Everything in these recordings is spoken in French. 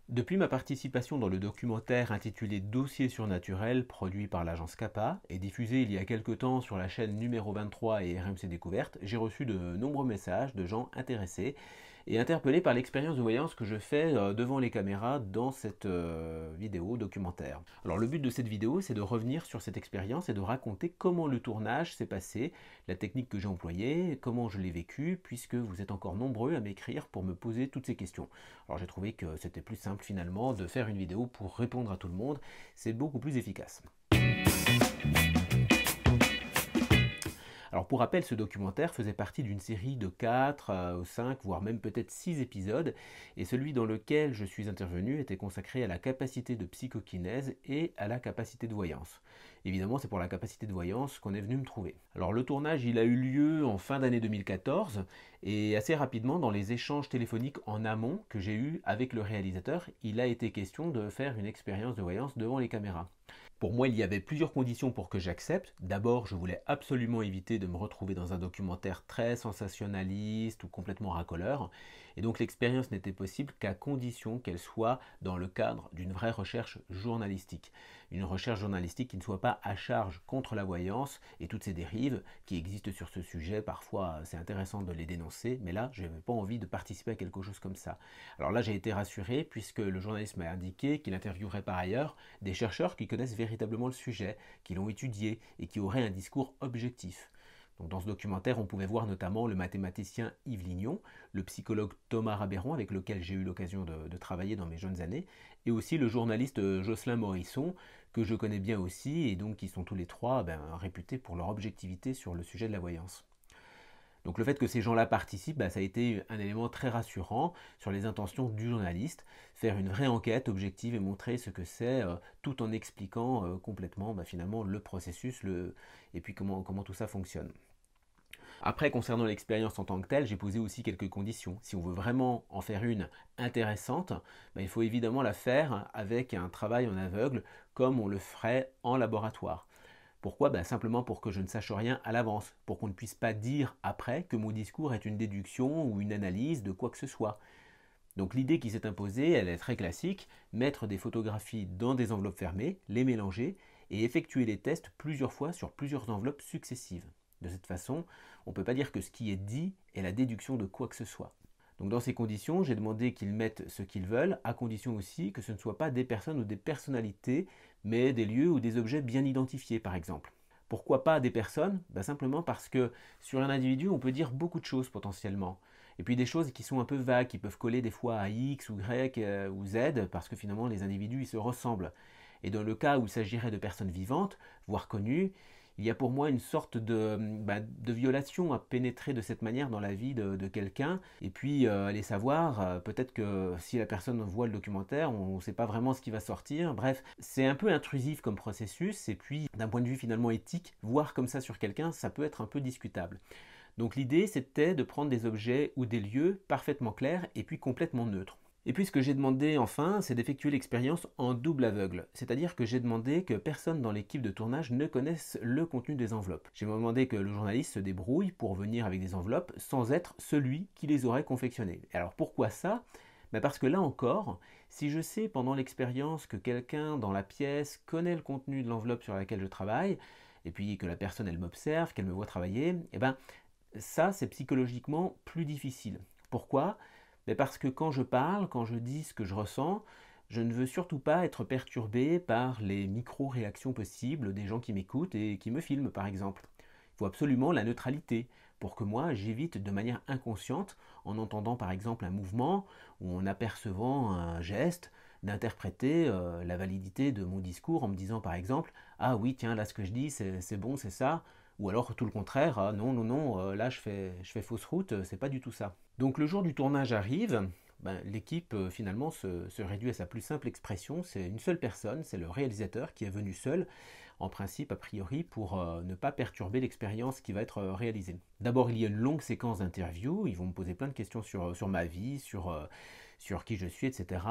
Depuis ma participation dans le documentaire intitulé Dossier surnaturel, produit par l'agence Kappa et diffusé il y a quelque temps sur la chaîne numéro 23 et RMC Découverte, j'ai reçu de nombreux messages de gens intéressés et interpellés par l'expérience de voyance que je fais devant les caméras dans cette vidéo documentaire. Alors le but de cette vidéo, c'est de revenir sur cette expérience et de raconter comment le tournage s'est passé, la technique que j'ai employée, comment je l'ai vécu, puisque vous êtes encore nombreux à m'écrire pour me poser toutes ces questions. Alors j'ai trouvé que c'était plus simple finalement de faire une vidéo pour répondre à tout le monde, c'est beaucoup plus efficace. Alors pour rappel, ce documentaire faisait partie d'une série de 4 ou 5, voire même peut-être 6 épisodes, et celui dans lequel je suis intervenu était consacré à la capacité de psychokinèse et à la capacité de voyance. Évidemment, c'est pour la capacité de voyance qu'on est venu me trouver. Alors le tournage, il a eu lieu en fin d'année 2014, et assez rapidement, dans les échanges téléphoniques en amont que j'ai eus avec le réalisateur, il a été question de faire une expérience de voyance devant les caméras. Pour moi, il y avait plusieurs conditions pour que j'accepte. D'abord, je voulais absolument éviter de me retrouver dans un documentaire très sensationnaliste ou complètement racoleur. Et donc l'expérience n'était possible qu'à condition qu'elle soit dans le cadre d'une vraie recherche journalistique. Une recherche journalistique qui ne soit pas à charge contre la voyance et toutes ces dérives qui existent sur ce sujet. Parfois, c'est intéressant de les dénoncer, mais là, je n'avais pas envie de participer à quelque chose comme ça. Alors là, j'ai été rassuré puisque le journaliste m'a indiqué qu'il interviewerait par ailleurs des chercheurs qui connaissent véritablement le sujet, qui l'ont étudié et qui auraient un discours objectif. Donc dans ce documentaire, on pouvait voir notamment le mathématicien Yves Lignon, le psychologue Thomas Rabéron, avec lequel j'ai eu l'occasion de travailler dans mes jeunes années, et aussi le journaliste Jocelyn Morisson, que je connais bien aussi, et donc qui sont tous les trois réputés pour leur objectivité sur le sujet de la voyance. Donc le fait que ces gens-là participent, ça a été un élément très rassurant sur les intentions du journaliste, faire une vraie enquête objective et montrer ce que c'est, tout en expliquant complètement finalement le processus et puis comment tout ça fonctionne. Après, concernant l'expérience en tant que telle, j'ai posé aussi quelques conditions. Si on veut vraiment en faire une intéressante, il faut évidemment la faire avec un travail en aveugle comme on le ferait en laboratoire. Pourquoi? Simplement pour que je ne sache rien à l'avance, pour qu'on ne puisse pas dire après que mon discours est une déduction ou une analyse de quoi que ce soit. Donc l'idée qui s'est imposée, elle est très classique, mettre des photographies dans des enveloppes fermées, les mélanger et effectuer les tests plusieurs fois sur plusieurs enveloppes successives. De cette façon, on ne peut pas dire que ce qui est dit est la déduction de quoi que ce soit. Donc dans ces conditions, j'ai demandé qu'ils mettent ce qu'ils veulent, à condition aussi que ce ne soient pas des personnes ou des personnalités, mais des lieux ou des objets bien identifiés par exemple. Pourquoi pas des personnes? Simplement parce que sur un individu, on peut dire beaucoup de choses potentiellement. Et puis des choses qui sont un peu vagues, qui peuvent coller des fois à X ou Y ou Z, parce que finalement les individus ils se ressemblent. Et dans le cas où il s'agirait de personnes vivantes, voire connues, il y a pour moi une sorte de violation à pénétrer de cette manière dans la vie de quelqu'un. Et puis aller savoir, peut-être que si la personne voit le documentaire, on ne sait pas vraiment ce qui va sortir. Bref, c'est un peu intrusif comme processus. Et puis d'un point de vue finalement éthique, voir comme ça sur quelqu'un, ça peut être un peu discutable. Donc l'idée c'était de prendre des objets ou des lieux parfaitement clairs et puis complètement neutres. Et puis ce que j'ai demandé enfin, c'est d'effectuer l'expérience en double aveugle. C'est-à-dire que j'ai demandé que personne dans l'équipe de tournage ne connaisse le contenu des enveloppes. J'ai demandé que le journaliste se débrouille pour venir avec des enveloppes sans être celui qui les aurait confectionnées. Et alors pourquoi ça? Parce que là encore, si je sais pendant l'expérience que quelqu'un dans la pièce connaît le contenu de l'enveloppe sur laquelle je travaille, et puis que la personne elle m'observe, qu'elle me voit travailler, ça c'est psychologiquement plus difficile. Pourquoi? Parce que quand je parle, quand je dis ce que je ressens, je ne veux surtout pas être perturbé par les micro-réactions possibles des gens qui m'écoutent et qui me filment par exemple. Il faut absolument la neutralité pour que moi j'évite de manière inconsciente, en entendant par exemple un mouvement ou en apercevant un geste, d'interpréter la validité de mon discours en me disant par exemple ah oui tiens là ce que je dis c'est bon c'est ça, ou alors tout le contraire, ah non non non là je fais fausse route, c'est pas du tout ça. Donc le jour du tournage arrive, l'équipe finalement se réduit à sa plus simple expression, c'est une seule personne, c'est le réalisateur qui est venu seul, en principe a priori pour ne pas perturber l'expérience qui va être réalisée. D'abord il y a une longue séquence d'interviews, ils vont me poser plein de questions sur ma vie, sur qui je suis, etc.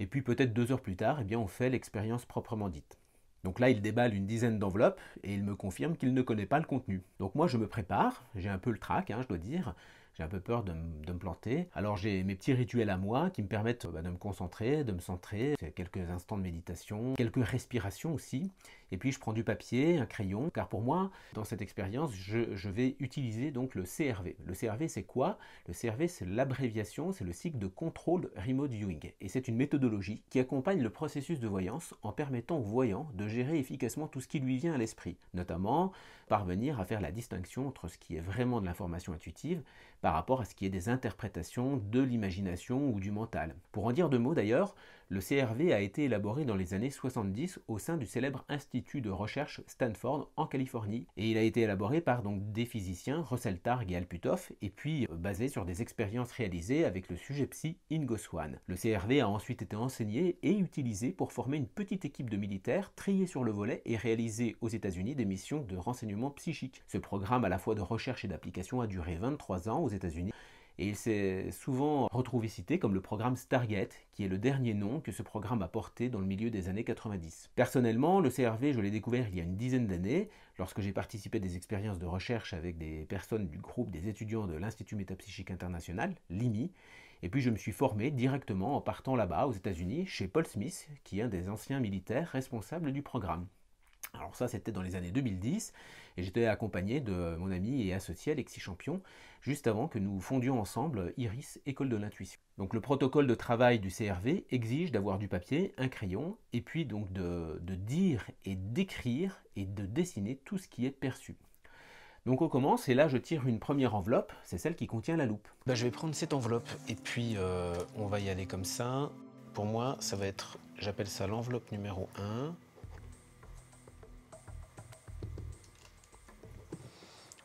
Et puis peut-être 2 heures plus tard, on fait l'expérience proprement dite. Donc là, il déballe une dizaine d'enveloppes et il me confirme qu'il ne connaît pas le contenu. Donc moi, je me prépare, j'ai un peu le trac, je dois dire. J'ai un peu peur de me planter. Alors j'ai mes petits rituels à moi qui me permettent de me concentrer, de me centrer. C'est quelques instants de méditation, quelques respirations aussi. Et puis je prends du papier, un crayon, car pour moi, dans cette expérience, je vais utiliser donc le CRV. Le CRV, c'est quoi? Le CRV, c'est l'abréviation, c'est le cycle de Controlled Remote Viewing. Et c'est une méthodologie qui accompagne le processus de voyance en permettant au voyant de gérer efficacement tout ce qui lui vient à l'esprit, notamment parvenir à faire la distinction entre ce qui est vraiment de l'information intuitive par rapport à ce qui est des interprétations de l'imagination ou du mental. Pour en dire deux mots d'ailleurs, le CRV a été élaboré dans les années 70 au sein du célèbre institut de recherche Stanford en Californie. Et il a été élaboré par donc des physiciens, Russell Targ et Al Puthoff, et puis basé sur des expériences réalisées avec le sujet psy Ingo Swann. Le CRV a ensuite été enseigné et utilisé pour former une petite équipe de militaires triés sur le volet et réaliser aux États-Unis des missions de renseignement psychique. Ce programme à la fois de recherche et d'application a duré 23 ans aux États-Unis. Et il s'est souvent retrouvé cité comme le programme Stargate, qui est le dernier nom que ce programme a porté dans le milieu des années 90. Personnellement, le CRV, je l'ai découvert il y a une dizaine d'années, lorsque j'ai participé à des expériences de recherche avec des personnes du groupe des étudiants de l'Institut Métapsychique International, l'IMI, et puis je me suis formé directement en partant là-bas aux États-Unis, chez Paul Smith, qui est un des anciens militaires responsables du programme. Alors ça, c'était dans les années 2010, et j'étais accompagné de mon ami et associé Alexis Champion, juste avant que nous fondions ensemble Iris, École de l'Intuition. Donc le protocole de travail du CRV exige d'avoir du papier, un crayon, et puis donc de dire et d'écrire et de dessiner tout ce qui est perçu. Donc on commence, et là je tire une première enveloppe, c'est celle qui contient la loupe. Je vais prendre cette enveloppe, et puis on va y aller comme ça. Pour moi, ça va être, j'appelle ça l'enveloppe numéro 1.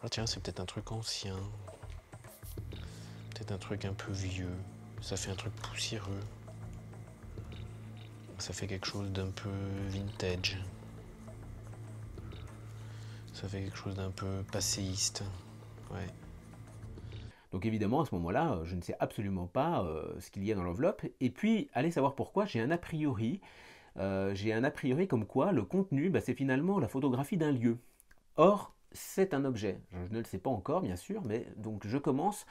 Ah tiens, c'est peut-être un truc ancien, peut-être un truc un peu vieux, ça fait un truc poussiéreux, ça fait quelque chose d'un peu vintage, ça fait quelque chose d'un peu passéiste, ouais. Donc évidemment, à ce moment-là, je ne sais absolument pas ce qu'il y a dans l'enveloppe, et puis, allez savoir pourquoi, j'ai un a priori comme quoi le contenu, c'est finalement la photographie d'un lieu. Or, c'est un objet. Je ne le sais pas encore, bien sûr, mais donc je commence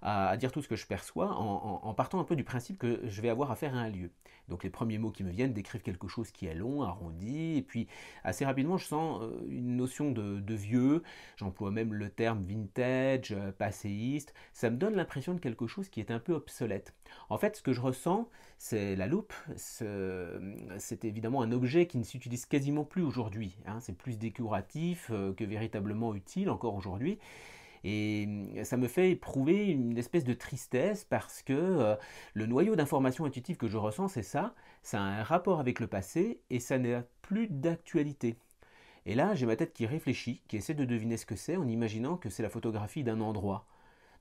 à dire tout ce que je perçois en partant un peu du principe que je vais avoir affaire à un lieu. Donc les premiers mots qui me viennent décrivent quelque chose qui est long, arrondi, et puis assez rapidement je sens une notion de vieux, j'emploie même le terme vintage, passéiste, ça me donne l'impression de quelque chose qui est un peu obsolète. En fait, ce que je ressens, c'est la loupe, c'est évidemment un objet qui ne s'utilise quasiment plus aujourd'hui, hein. C'est plus décoratif que véritablement utile encore aujourd'hui. Et ça me fait éprouver une espèce de tristesse parce que le noyau d'information intuitive que je ressens, c'est ça a un rapport avec le passé et ça n'a plus d'actualité. Et là, j'ai ma tête qui réfléchit, qui essaie de deviner ce que c'est en imaginant que c'est la photographie d'un endroit.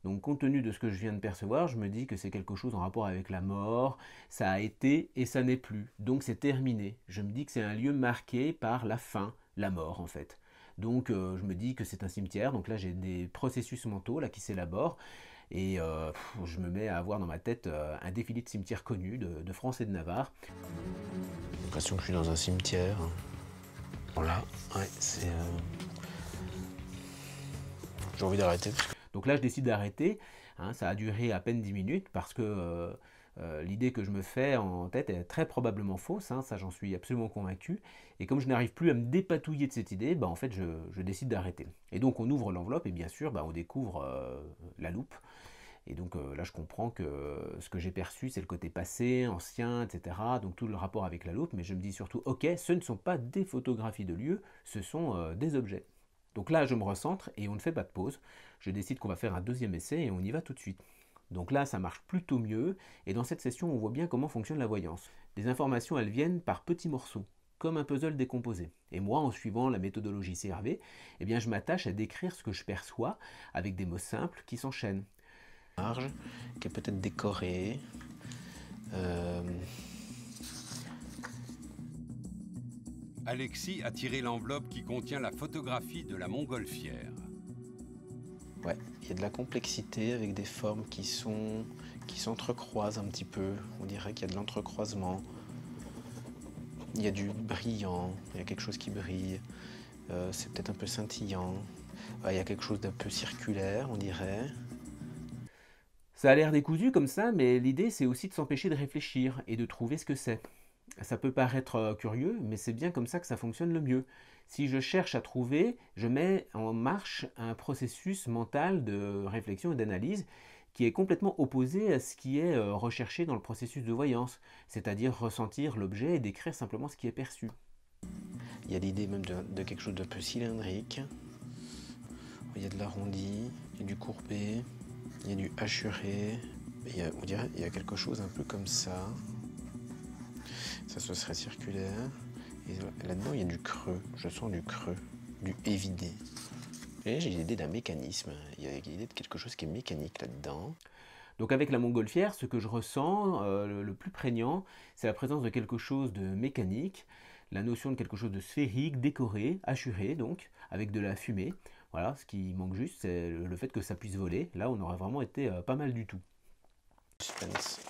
Donc compte tenu de ce que je viens de percevoir, je me dis que c'est quelque chose en rapport avec la mort, ça a été et ça n'est plus, donc c'est terminé. Je me dis que c'est un lieu marqué par la fin, la mort en fait. Donc je me dis que c'est un cimetière, donc là j'ai des processus mentaux là, qui s'élaborent, et je me mets à avoir dans ma tête un défilé de cimetières connus de France et de Navarre. J'ai l'impression que je suis dans un cimetière. Voilà, ouais, c'est... J'ai envie d'arrêter. Donc là je décide d'arrêter, hein, ça a duré à peine 10 minutes parce que l'idée que je me fais en tête est très probablement fausse, hein, ça j'en suis absolument convaincu. Et comme je n'arrive plus à me dépatouiller de cette idée, en fait je décide d'arrêter. Et donc on ouvre l'enveloppe et bien sûr on découvre la loupe. Et donc là je comprends que ce que j'ai perçu c'est le côté passé, ancien, etc. Donc tout le rapport avec la loupe, mais je me dis surtout ok, ce ne sont pas des photographies de lieux, ce sont des objets. Donc là je me recentre et on ne fait pas de pause. Je décide qu'on va faire un deuxième essai et on y va tout de suite. Donc là, ça marche plutôt mieux, et dans cette session, on voit bien comment fonctionne la voyance. Les informations, elles viennent par petits morceaux, comme un puzzle décomposé. Et moi, en suivant la méthodologie CRV, je m'attache à décrire ce que je perçois avec des mots simples qui s'enchaînent. Large, qui est peut-être décoré. Alexis a tiré l'enveloppe qui contient la photographie de la montgolfière. Ouais, il y a de la complexité avec des formes qui s'entrecroisent un petit peu. On dirait qu'il y a de l'entrecroisement. Il y a du brillant, il y a quelque chose qui brille. C'est peut-être un peu scintillant. Il y a quelque chose d'un peu circulaire, on dirait. Ça a l'air décousu comme ça, mais l'idée c'est aussi de s'empêcher de réfléchir et de trouver ce que c'est. Ça peut paraître curieux, mais c'est bien comme ça que ça fonctionne le mieux. Si je cherche à trouver, je mets en marche un processus mental de réflexion et d'analyse qui est complètement opposé à ce qui est recherché dans le processus de voyance, c'est-à-dire ressentir l'objet et décrire simplement ce qui est perçu. Il y a l'idée même de quelque chose d'un peu cylindrique. Il y a de l'arrondi, il y a du courbé, il y a du hachuré. On dirait qu'il y a quelque chose un peu comme ça. Ça, ce serait circulaire. Et là-dedans, il y a du creux. Je sens du creux, du évidé. Et j'ai l'idée d'un mécanisme. Il y a l'idée de quelque chose qui est mécanique là-dedans. Donc avec la montgolfière, ce que je ressens le plus prégnant, c'est la présence de quelque chose de mécanique, la notion de quelque chose de sphérique, décoré, hachuré donc, avec de la fumée. Voilà, ce qui manque juste, c'est le fait que ça puisse voler. Là, on aurait vraiment été pas mal du tout. Suspense.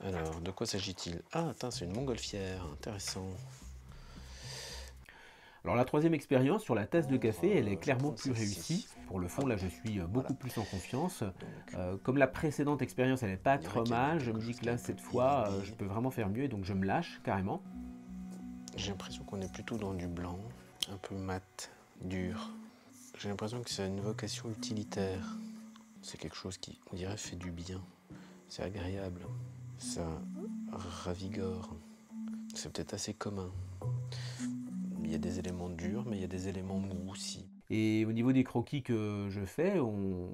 Alors, de quoi s'agit-il? Ah, attends, c'est une montgolfière, intéressant. Alors la troisième expérience sur la tasse de café, elle est clairement plus réussie. Pour le fond, là, je suis beaucoup plus en confiance. Comme la précédente expérience, elle n'est pas trop mal, je me dis que là, cette fois, je peux vraiment faire mieux, et donc je me lâche carrément. J'ai l'impression qu'on est plutôt dans du blanc, un peu mat, dur. J'ai l'impression que c'est une vocation utilitaire. C'est quelque chose qui, on dirait, fait du bien. C'est agréable. Ça ravigore. C'est peut-être assez commun. Il y a des éléments durs, mais il y a des éléments mous aussi. Et au niveau des croquis que je fais, on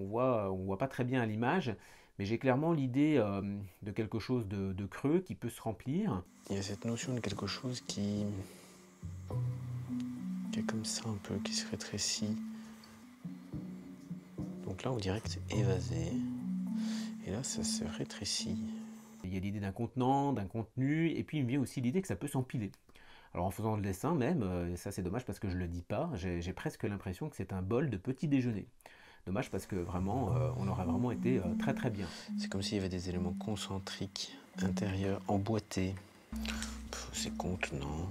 voit pas très bien à l'image, mais j'ai clairement l'idée de quelque chose de creux qui peut se remplir. Il y a cette notion de quelque chose qui est comme ça un peu, qui se rétrécit. Donc là, on dirait que c'est évasé. Et là, ça se rétrécit. Il y a l'idée d'un contenant, d'un contenu, et puis il me vient aussi l'idée que ça peut s'empiler. Alors en faisant le dessin même, ça c'est dommage parce que je ne le dis pas, j'ai presque l'impression que c'est un bol de petit déjeuner. Dommage parce que vraiment, on aurait vraiment été très très bien. C'est comme s'il y avait des éléments concentriques, intérieurs, emboîtés. C'est contenant.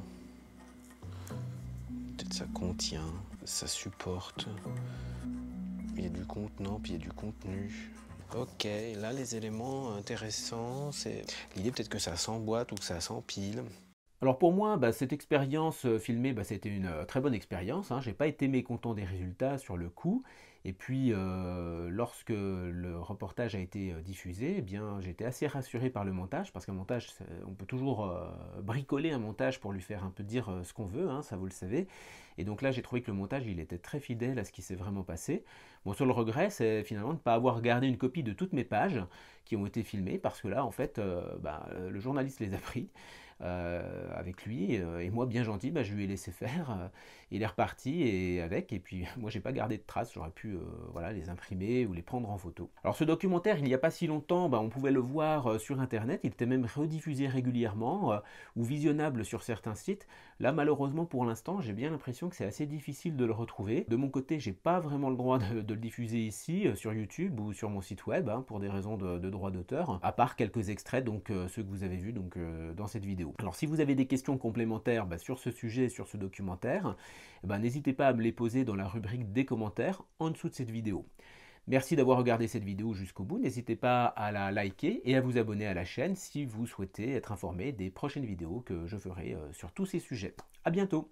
Peut-être ça contient, ça supporte. Il y a du contenant, puis il y a du contenu. Ok, là les éléments intéressants, c'est l'idée peut-être que ça s'emboîte ou que ça s'empile. Alors pour moi, cette expérience filmée, c'était une très bonne expérience, hein. J'ai pas été mécontent des résultats sur le coup. Et puis lorsque le reportage a été diffusé, eh bien j'étais assez rassuré par le montage, parce qu'un montage, on peut toujours bricoler un montage pour lui faire un peu dire ce qu'on veut, hein, ça vous le savez. Et donc là j'ai trouvé que le montage il était très fidèle à ce qui s'est vraiment passé. Mon seul regret c'est finalement de ne pas avoir gardé une copie de toutes mes pages qui ont été filmées, parce que là en fait le journaliste les a pris. Avec lui, et moi bien gentil, je lui ai laissé faire, il est reparti et puis moi j'ai pas gardé de traces, j'aurais pu voilà, les imprimer ou les prendre en photo. Alors ce documentaire, il n'y a pas si longtemps, on pouvait le voir sur internet, il était même rediffusé régulièrement ou visionnable sur certains sites. Là malheureusement pour l'instant j'ai bien l'impression que c'est assez difficile de le retrouver. De mon côté j'ai pas vraiment le droit de le diffuser ici sur YouTube ou sur mon site web, pour des raisons de droit d'auteur, à part quelques extraits, donc ceux que vous avez vus donc, dans cette vidéo. Alors si vous avez des questions complémentaires sur ce sujet, sur ce documentaire, n'hésitez pas à me les poser dans la rubrique des commentaires en dessous de cette vidéo. Merci d'avoir regardé cette vidéo jusqu'au bout, n'hésitez pas à la liker et à vous abonner à la chaîne si vous souhaitez être informé des prochaines vidéos que je ferai sur tous ces sujets. A bientôt!